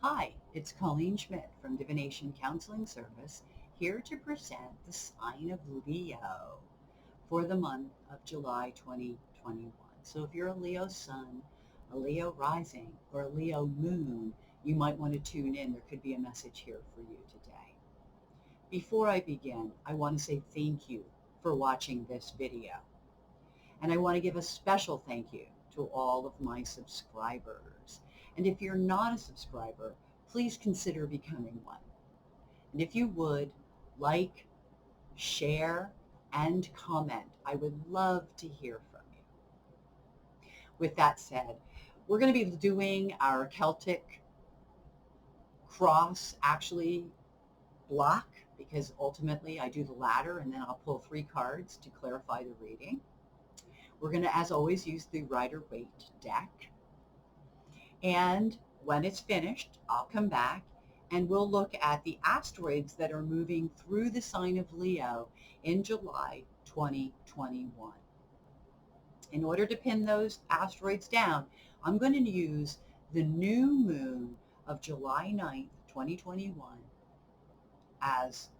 Hi, it's Colleen Schmidt from Divination Counseling Service, here to present the sign of Leo for the month of July 2021. So if you're a Leo sun, a Leo rising, or a Leo moon, you might want to tune in. There could be a message here for you today. Before I begin, I want to say thank you for watching this video. And I want to give a special thank you to all of my subscribers. And if you're not a subscriber, please consider becoming one. And if you would, like, share, and comment. I would love to hear from you. With that said, we're going to be doing our Celtic cross block, because ultimately I do the ladder and then I'll pull 3 cards to clarify the reading. We're going to, as always, use the Rider Waite Deck. And when it's finished, I'll come back and we'll look at the asteroids that are moving through the sign of Leo in July 2021. In order to pin those asteroids down, I'm going to use the new moon of July 9th, 2021 as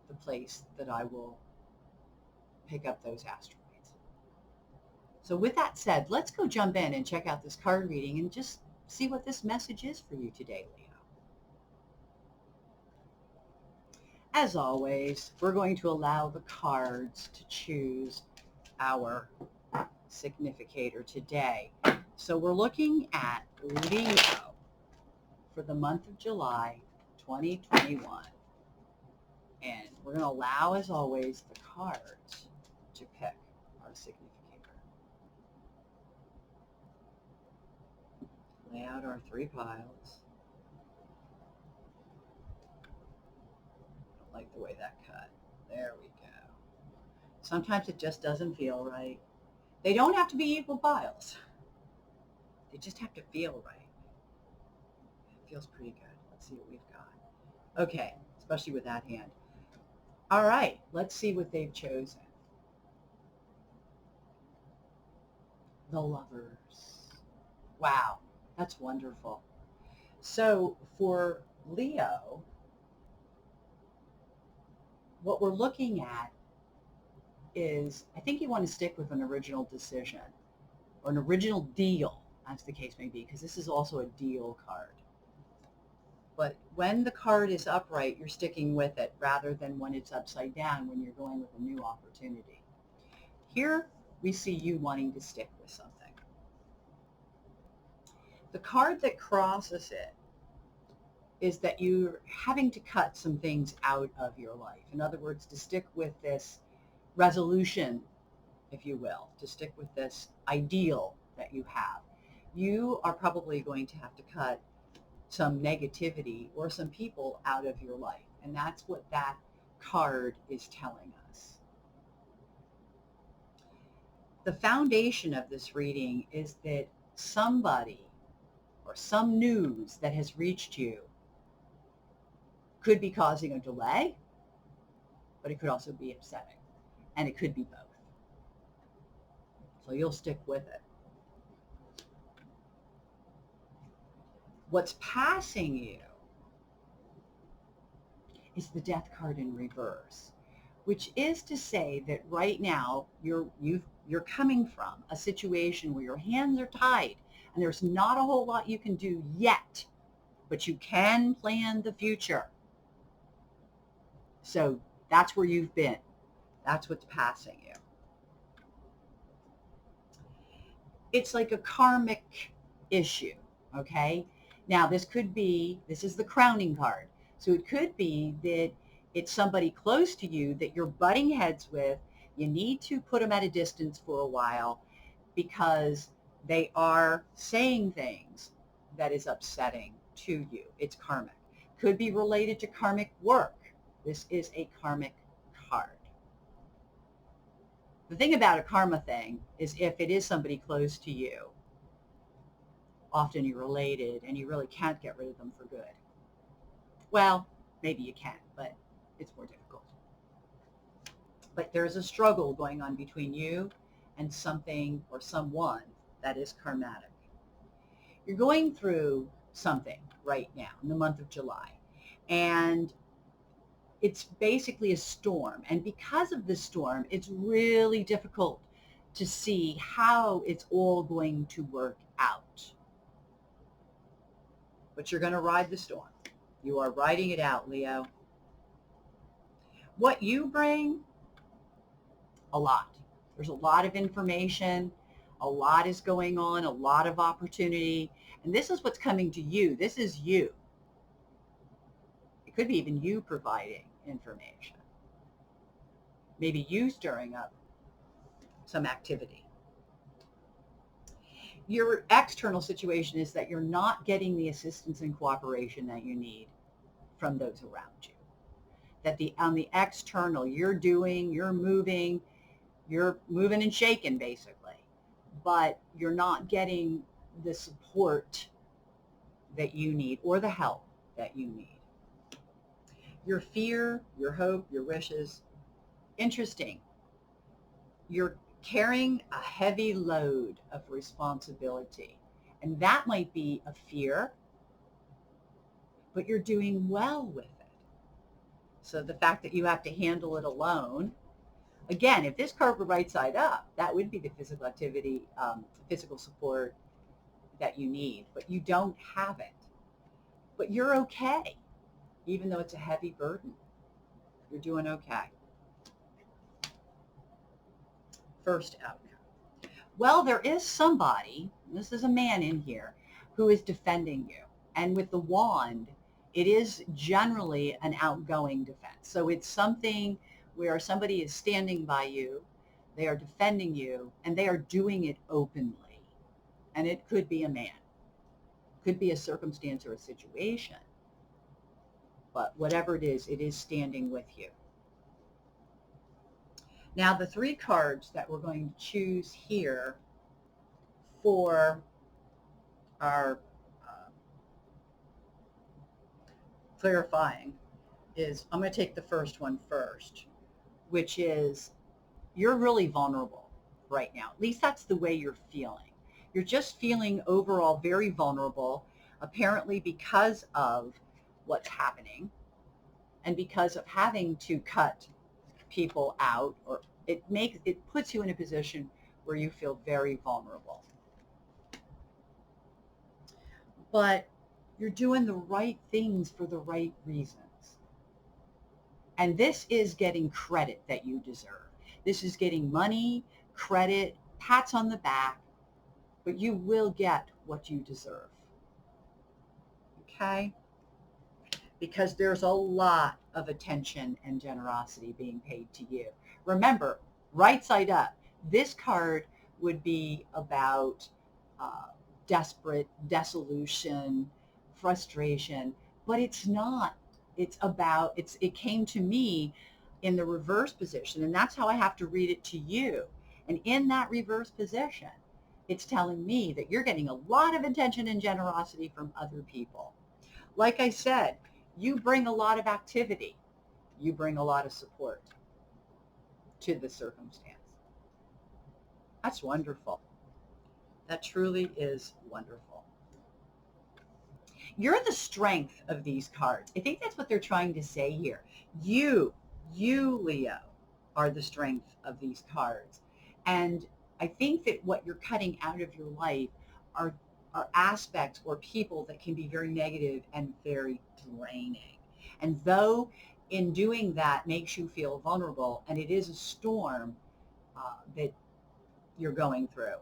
the place that I will pick up those asteroids. So with that said, let's go jump in and check out this card reading and just see what this message is for you today, Leo. As always, we're going to allow the cards to choose our significator today. So we're looking at Leo for the month of July 2021. And we're going to allow, as always, the cards to pick our significator. Lay out our 3 piles. Don't like the way that cut. There we go. Sometimes it just doesn't feel right. They don't have to be equal piles. They just have to feel right. It feels pretty good. Let's see what we've got. Okay, especially with that hand. All right, let's see what they've chosen. The Lovers. Wow, that's wonderful. So for Leo, what we're looking at is, I think you want to stick with an original decision or an original deal, as the case may be, because this is also a deal card. But when the card is upright, you're sticking with it rather than when it's upside down, when you're going with a new opportunity. Here we see you wanting to stick with something. The card that crosses it is that you're having to cut some things out of your life. In other words, to stick with this resolution, if you will, to stick with this ideal that you have. You are probably going to have to cut some negativity or some people out of your life. And that's what that card is telling us. The foundation of this reading is that somebody or some news that has reached you could be causing a delay, but it could also be upsetting, and it could be both. So you'll stick with it. What's passing you is the Death card in reverse, which is to say that right now you're coming from a situation where your hands are tied and there's not a whole lot you can do yet, but you can plan the future. So that's where you've been. That's what's passing you. It's like a karmic issue, okay? Now this is the crowning card. So it could be that it's somebody close to you that you're butting heads with. You need to put them at a distance for a while because they are saying things that is upsetting to you. It's karmic. Could be related to karmic work. This is a karmic card. The thing about a karma thing is if it is somebody close to you, often you're related and you really can't get rid of them for good. Well, maybe you can, but it's more difficult. But there's a struggle going on between you and something or someone that is karmatic. You're going through something right now in the month of July. And it's basically a storm. And because of this storm, it's really difficult to see how it's all going to work out. But you're going to ride the storm. You are riding it out, Leo. What you bring, a lot. There's a lot of information. A lot is going on, a lot of opportunity. And this is what's coming to you. This is you. It could be even you providing information. Maybe you stirring up some activity. Your external situation is that you're not getting the assistance and cooperation that you need from those around you. That on the external, you're moving and shaking basically, but you're not getting the support that you need or the help that you need. Your fear, your hope, your wishes, interesting. You're carrying a heavy load of responsibility, and that might be a fear, but you're doing well with it. So the fact that you have to handle it alone, again, if this card were right side up, that would be the physical activity, physical support that you need, but you don't have it. But you're okay, even though it's a heavy burden. You're doing okay. First outcome. Well, there is somebody, this is a man in here, who is defending you. And with the wand, it is generally an outgoing defense. So it's something where somebody is standing by you, they are defending you, and they are doing it openly. And it could be a man, could be a circumstance or a situation. But whatever it is standing with you. Now, the 3 cards that we're going to choose here for our clarifying is, I'm going to take the first one first, which is you're really vulnerable right now. At least that's the way you're feeling. You're just feeling overall very vulnerable, apparently because of what's happening and because of having to cut people out, or it puts you in a position where you feel very vulnerable. But you're doing the right things for the right reasons. And this is getting credit that you deserve. This is getting money, credit, pats on the back, but you will get what you deserve. Okay? Because there's a lot of attention and generosity being paid to you. Remember, right side up, this card would be about desperate, dissolution, frustration, but it's not. It came to me in the reverse position, and that's how I have to read it to you. And in that reverse position, it's telling me that you're getting a lot of attention and generosity from other people. Like I said, you bring a lot of activity. You bring a lot of support to the circumstance. That's wonderful. That truly is wonderful. You're the strength of these cards. I think that's what they're trying to say here. You, Leo, are the strength of these cards. And I think that what you're cutting out of your life are aspects or people that can be very negative and very draining. And though in doing that makes you feel vulnerable, and it is a storm that you're going through,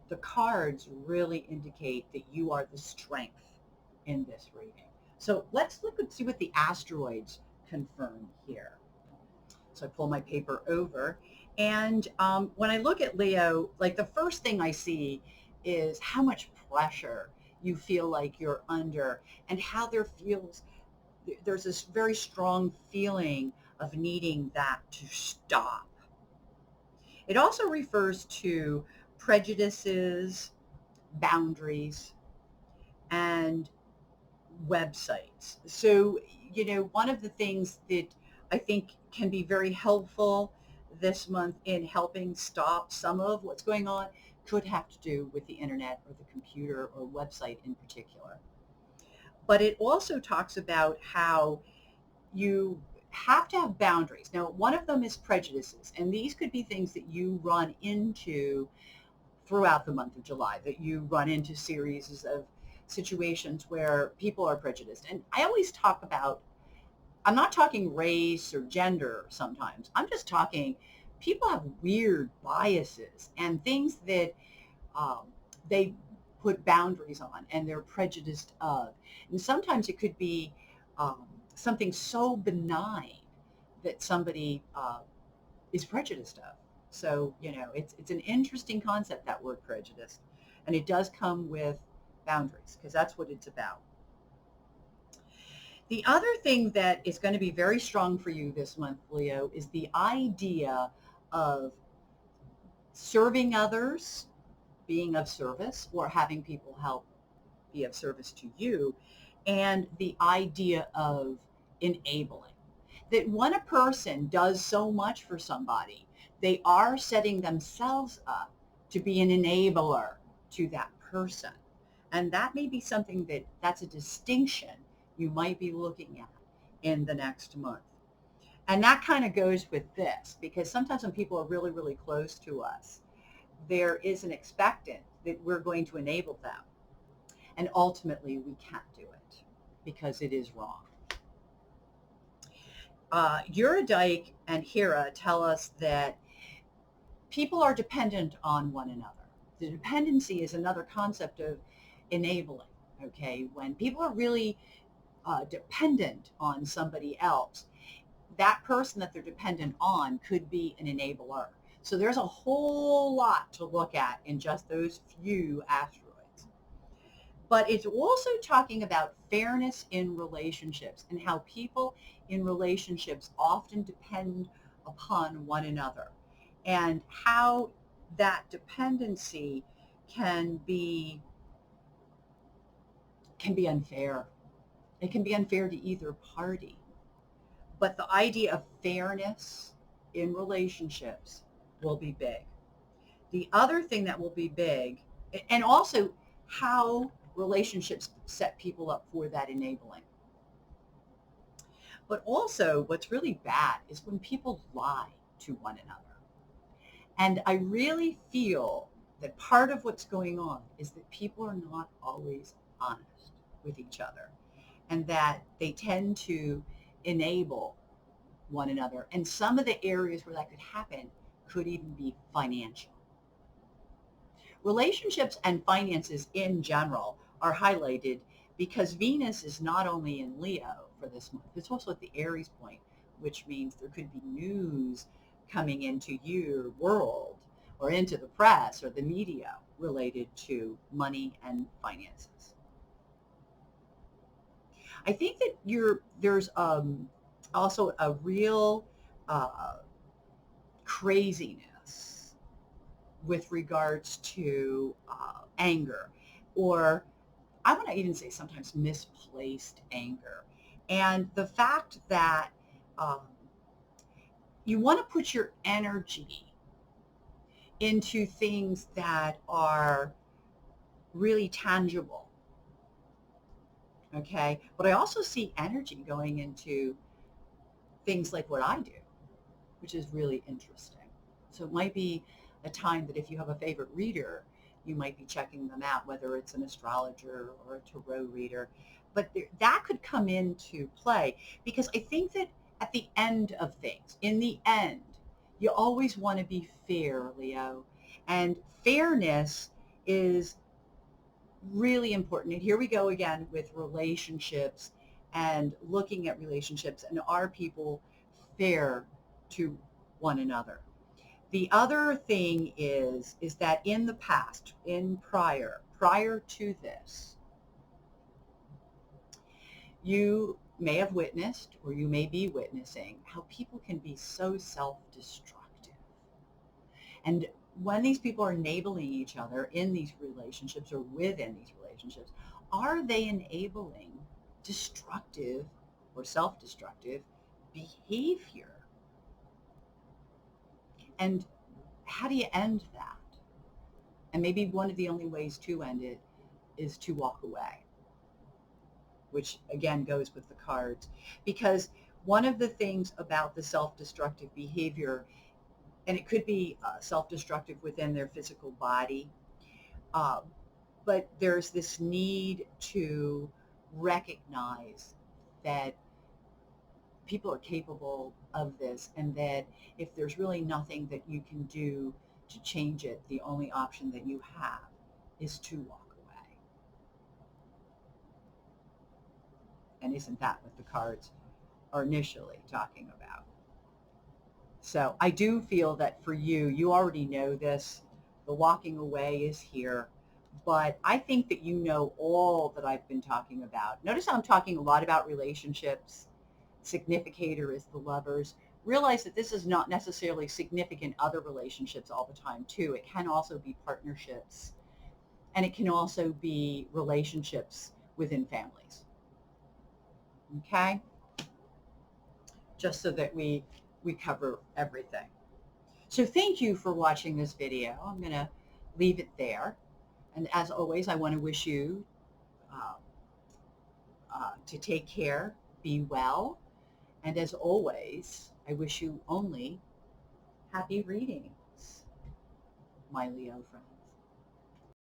the cards really indicate that you are the strength in this reading. So let's look and see what the asteroids confirm here. So I pull my paper over, and when I look at Leo, like the first thing I see is how much pressure you feel like you're under, and how there's this very strong feeling of needing that to stop. It also refers to prejudices, boundaries, and websites. So, one of the things that I think can be very helpful this month in helping stop some of what's going on could have to do with the internet or the computer or website in particular. But it also talks about how you have to have boundaries. Now, one of them is prejudices, and these could be things that you run into throughout the month of July, that you run into series of situations where people are prejudiced. And I always talk about, I'm not talking race or gender sometimes. I'm just talking people have weird biases and things that um, they put boundaries on and they're prejudiced of. And sometimes it could be something so benign that somebody is prejudiced of. So, it's an interesting concept, that word prejudice. And it does come with boundaries because that's what it's about. The other thing that is going to be very strong for you this month, Leo, is the idea of serving others, being of service, or having people help be of service to you, and the idea of enabling. That when a person does so much for somebody, they are setting themselves up to be an enabler to that person. And that may be something that's a distinction you might be looking at in the next month. And that kind of goes with this, because sometimes when people are really, really close to us, there is an expectant that we're going to enable them. And ultimately, we can't do it because it is wrong. Eurydice and Hera tell us that people are dependent on one another. The dependency is another concept of enabling. Okay, when people are really dependent on somebody else, that person that they're dependent on could be an enabler. So there's a whole lot to look at in just those few asteroids. But it's also talking about fairness in relationships and how people in relationships often depend upon one another, and how that dependency can be unfair. It can be unfair to either party. But the idea of fairness in relationships will be big. The other thing that will be big, and also how relationships set people up for that enabling. But also, what's really bad is when people lie to one another. And I really feel that part of what's going on is that people are not always honest with each other, and that they tend to enable one another. And some of the areas where that could happen could even be financial. Relationships and finances in general are highlighted because Venus is not only in Leo for this month, it's also at the Aries point, which means there could be news coming into your world or into the press or the media related to money and finances. I think that there's also a real craziness with regards to anger, or I want to even say sometimes misplaced anger. And the fact that um, you want to put your energy into things that are really tangible. Okay. But I also see energy going into things like what I do, which is really interesting. So it might be a time that if you have a favorite reader, you might be checking them out, whether it's an astrologer or a tarot reader. But that could come into play, because I think that at the end of things, in the end, you always want to be fair, Leo. And fairness is really important. And here we go again with relationships and looking at relationships, and are people fair to one another? The other thing is that in the past, prior to this, you may have witnessed, or you may be witnessing, how people can be so self-destructive. And when these people are enabling each other in these relationships or within these relationships, are they enabling destructive or self-destructive behavior? And how do you end that? And maybe one of the only ways to end it is to walk away. which again goes with the cards. Because one of the things about the self-destructive behavior, and it could be self-destructive within their physical body, uh, but there's this need to recognize that people are capable of this, and that if there's really nothing that you can do to change it, the only option that you have is to walk away. And isn't that what the cards are initially talking about? So I do feel that for you, you already know this. The walking away is here. But I think that you know all that I've been talking about. Notice how I'm talking a lot about relationships. Significator is the lovers. Realize that this is not necessarily significant other relationships all the time too. It can also be partnerships, and it can also be relationships within families. Okay? Just so that we cover everything. So thank you for watching this video. I'm going to leave it there. And as always, I want to wish you uh, to take care, be well, and as always, I wish you only happy readings, my Leo friends.